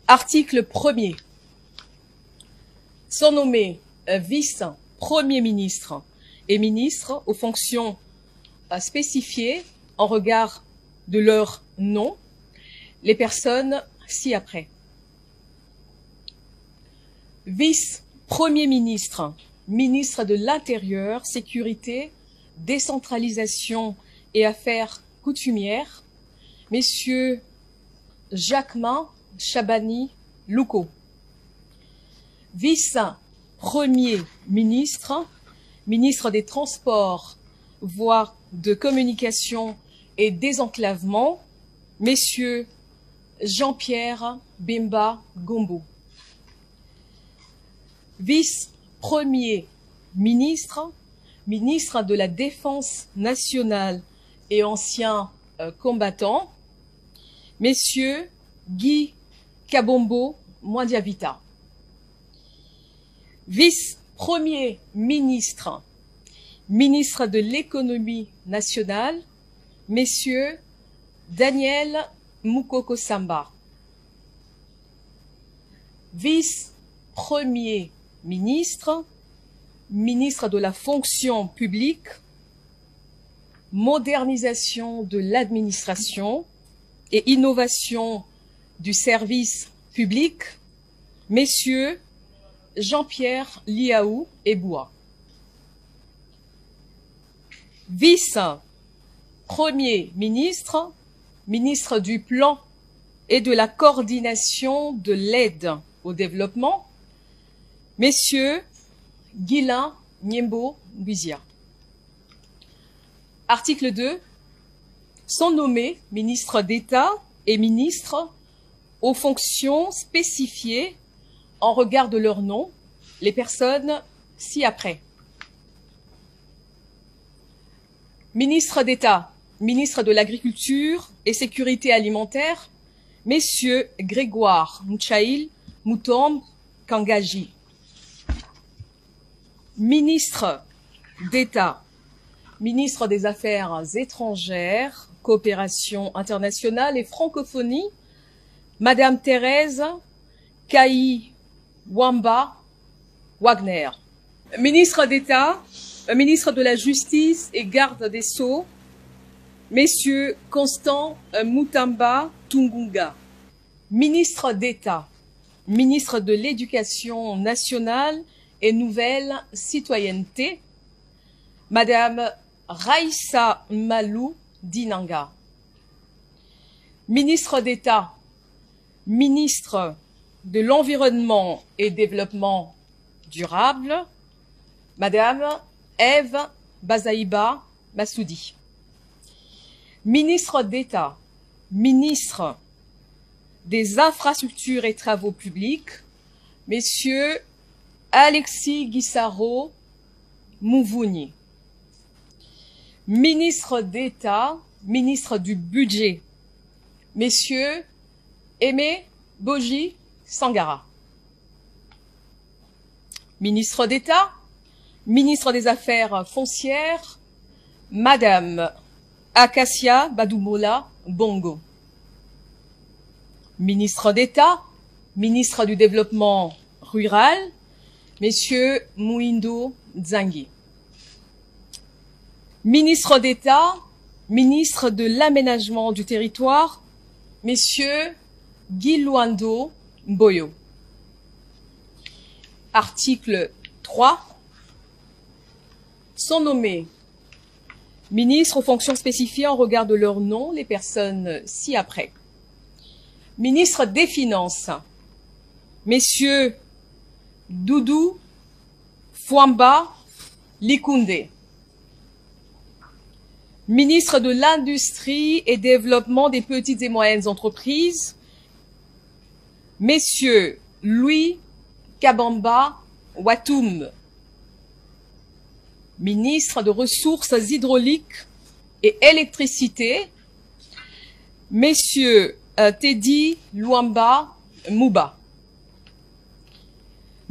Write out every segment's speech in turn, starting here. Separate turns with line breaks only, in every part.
Article 1er. Sont nommés vice-premier ministre et ministres aux fonctions spécifiées en regard de leur nom, les personnes ci-après. Vice-premier ministre, ministre de l'Intérieur, Sécurité, Décentralisation et Affaires coutumières, messieurs Jacquemin, Chabani, Louko. Vice-premier ministre, ministre des Transports, voies de communication et désenclavement, messieurs Jean-Pierre Bemba Gombo. Vice-premier ministre, ministre de la Défense nationale et ancien combattant, messieurs Guy Kabombo Mwadiavita. Vice-premier ministre, ministre de l'économie nationale, messieurs Daniel Mukoko Samba. Vice-premier ministre, ministre de la fonction publique, modernisation de l'administration et innovation du service public, messieurs Jean-Pierre Liaou et Boua. Vice-premier ministre, ministre du Plan et de la coordination de l'aide au développement, messieurs Guilain Niembo Buizia. Article 2. Sont nommés ministres d'État et ministres aux fonctions spécifiées en regard de leur nom, les personnes ci-après. Ministre d'État, ministre de l'Agriculture et Sécurité alimentaire, messieurs Grégoire Mouchaïl Moutombe Kangaji. Ministre d'État, ministre des Affaires étrangères, coopération internationale et francophonie, Madame Thérèse Kaï Wamba Wagner. Ministre d'État, ministre de la Justice et garde des Sceaux, messieurs Constant Moutamba Tungunga. Ministre d'État, ministre de l'Éducation nationale et nouvelle citoyenneté, Madame Raïssa Malou Dinanga. Ministre d'État, ministre de l'Environnement et Développement durable, Madame Ève Bazaïba Massoudi. Ministre d'État, ministre des Infrastructures et Travaux publics, messieurs Alexis Guissaro Mouvouni. Ministre d'État, ministre du Budget, messieurs Aimé Boji Sangara. Ministre d'État, ministre des Affaires foncières, Madame Acacia Badoumola Bongo. Ministre d'État, ministre du Développement rural, messieurs Mouindo Nzangi. Ministre d'État, ministre de l'Aménagement du territoire, messieurs Guy Luando Mboyo. Article 3. Sont nommés ministres aux fonctions spécifiées en regard de leur nom, les personnes ci-après. Ministre des Finances, messieurs Doudou Fouamba Likunde. Ministre de l'Industrie et Développement des petites et moyennes entreprises, messieurs Louis Kabamba Watoum. Ministre de Ressources hydrauliques et électricité, messieurs Teddy Luamba Mouba.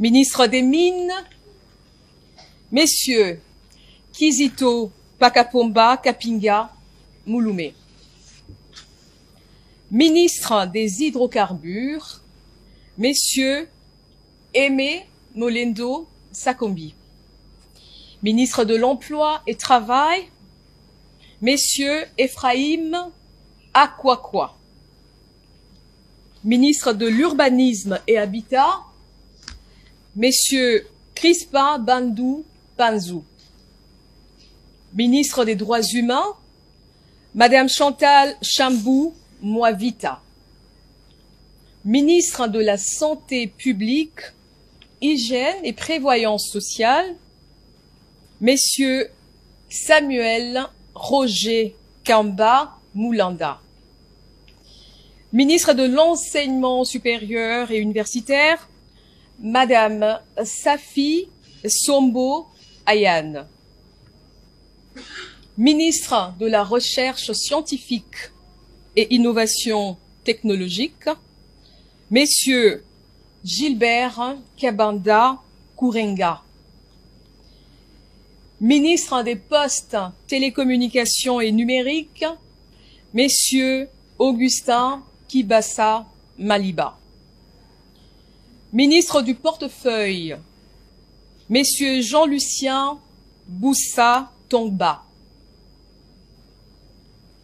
Ministre des Mines, messieurs Kizito Pakapomba Kapinga Mouloumé. Ministre des Hydrocarbures, Messieurs Aimé Molendo Sakombi. Ministre de l'Emploi et Travail, Messieurs Ephraim Akwakwa. Ministre de l'Urbanisme et Habitat, Messieurs Crispin Bandou Panzou. Ministre des Droits Humains, Madame Chantal Chambou Moavita. Ministre de la Santé publique, Hygiène et Prévoyance sociale, Messieurs Samuel Roger Kamba Moulanda. Ministre de l'Enseignement supérieur et universitaire, Madame Safi Sombo Ayane. Ministre de la Recherche scientifique et Innovation technologique, Messieurs Gilbert Kabanda Kourenga. Ministre des Postes, Télécommunications et Numériques, Messieurs Augustin Kibassa Maliba. Ministre du Portefeuille, Messieurs Jean-Lucien Boussa Tongba.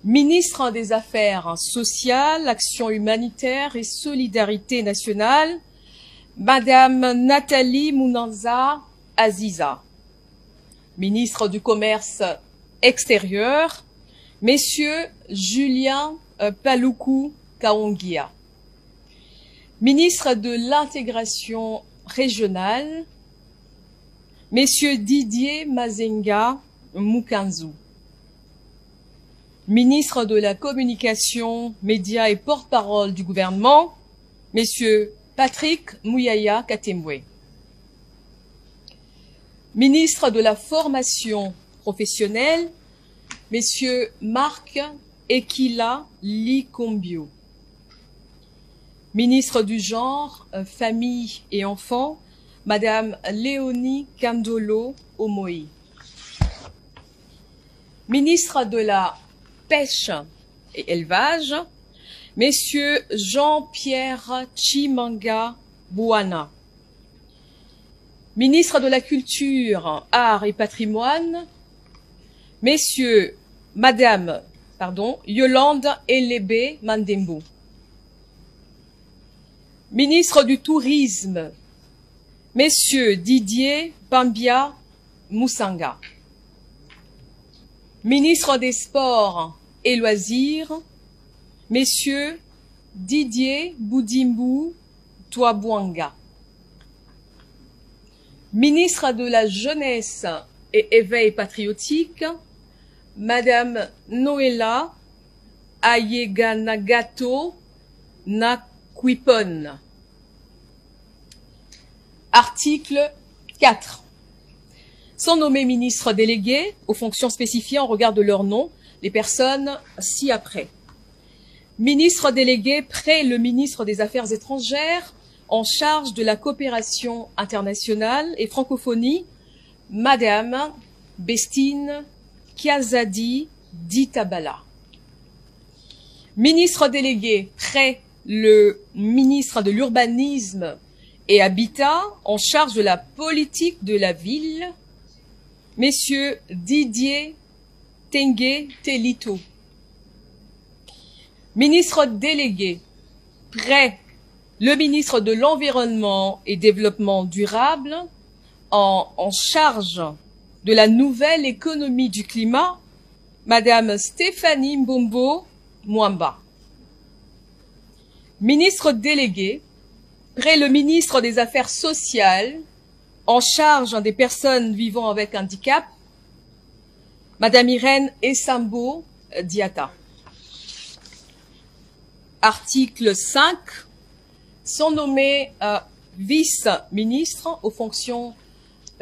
Ministre des Affaires sociales, Action humanitaire et solidarité nationale, Madame Nathalie Mounanza Aziza. Ministre du Commerce extérieur, Messieurs Julien Paloukou Kaongia. Ministre de l'Intégration régionale, Messieurs Didier Mazenga Mukanzu. Ministre de la Communication, Médias et porte-parole du gouvernement, Messieurs Patrick Mouyaya Katemwe. Ministre de la Formation professionnelle, Messieurs Marc Ekila Likombio. Ministre du Genre, Famille et Enfants, Madame Léonie Kandolo Omoi. Ministre de la Pêche et Élevage, Messieurs Jean-Pierre Chimanga Bouana. Ministre de la Culture, Arts et Patrimoine, Madame Yolande Elebe Mandembo. Ministre du Tourisme, Messieurs Didier Bambia Moussanga. Ministre des Sports et Loisirs, Messieurs Didier Boudimbu Touabouanga. Ministre de la Jeunesse et Éveil patriotique, Madame Noëlla Ayeganagato Nakwipon. Article 4. Sont nommés ministres délégués aux fonctions spécifiées en regard de leur nom les personnes ci-après. Ministre délégué près le ministre des Affaires étrangères en charge de la coopération internationale et francophonie, Madame Bestine Kiazadi Ditabala. Ministre délégué près le ministre de l'Urbanisme et Habitat en charge de la politique de la ville, Messieurs Didier Tengue Telito. Ministre délégué près le ministre de l'Environnement et Développement durable en charge de la nouvelle économie du climat, Madame Stéphanie Mbombo Mwamba. Ministre délégué près le ministre des Affaires sociales en charge des personnes vivant avec handicap, Madame Irène Essambo Diata. Article 5. Sont nommés vice-ministres aux fonctions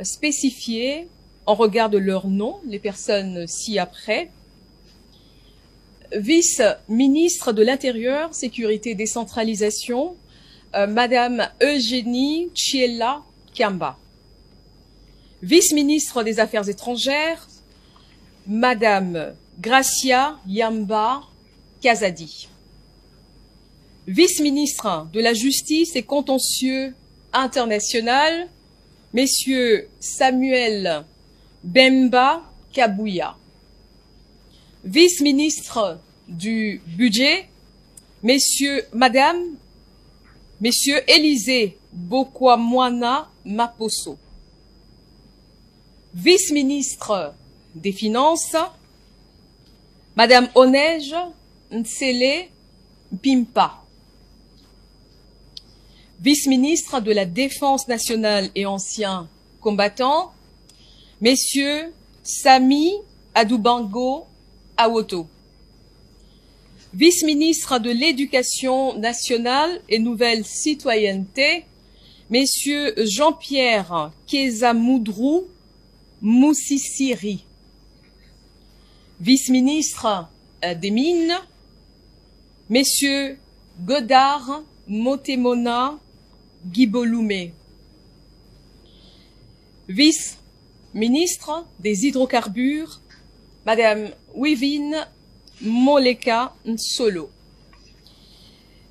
spécifiées en regard de leur nom, les personnes ci-après. Vice-ministre de l'Intérieur, Sécurité, Décentralisation, Madame Eugénie Chiella Kiamba. Vice-ministre des Affaires étrangères, Madame Gracia Yamba Kazadi. Vice-ministre de la Justice et Contentieux International, Messieurs Samuel Bemba Kabouya. Vice-ministre du Budget, Messieurs Élisée Bokwamwana Maposo. Vice-ministre des Finances, Madame Onej Ntsele Pimpa. Vice-ministre de la Défense nationale et anciens combattants, Messieurs Sami Adoubango Awoto. Vice-ministre de l'Éducation nationale et nouvelle citoyenneté, Messieurs Jean-Pierre Kezamoudrou Moussissiri. Vice-ministre des Mines, Messieurs Godard Motemona Guiboloumé. Vice-ministre des Hydrocarbures, Madame Wivine Moleka Nsolo.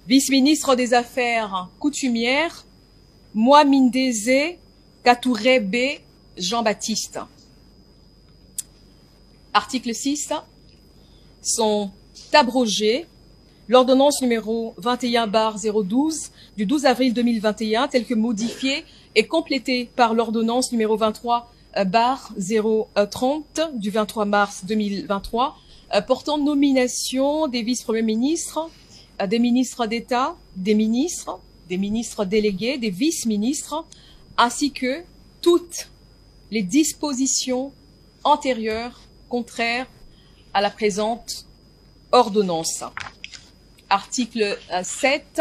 Vice-ministre des Affaires coutumières, Moamindeze Katourebe Jean-Baptiste. Article 6. Sont abrogées l'ordonnance numéro 21/012 du 12 avril 2021, telle que modifiée et complétée par l'ordonnance numéro 23/030 du 23 mars 2023, portant nomination des vice-premiers ministres, des ministres d'État, des ministres délégués, des vice-ministres, ainsi que toutes les dispositions antérieures contraires à la présente ordonnance. Article 7.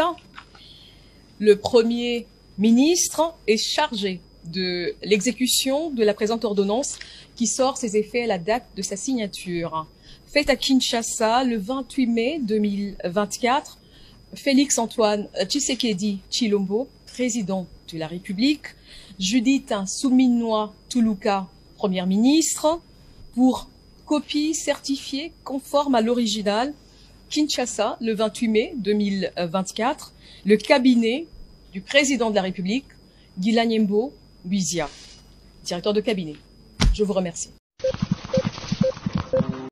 Le Premier ministre est chargé de l'exécution de la présente ordonnance qui sort ses effets à la date de sa signature. Faite à Kinshasa le 28 mai 2024, Félix Antoine Tshisekedi Tshilombo, président de la République, Judith Souminois Toulouka, première ministre, pour copie certifiée conforme à l'original, Kinshasa, le 28 mai 2024, le cabinet du président de la République, Guilanyembo Buizia, directeur de cabinet. Je vous remercie.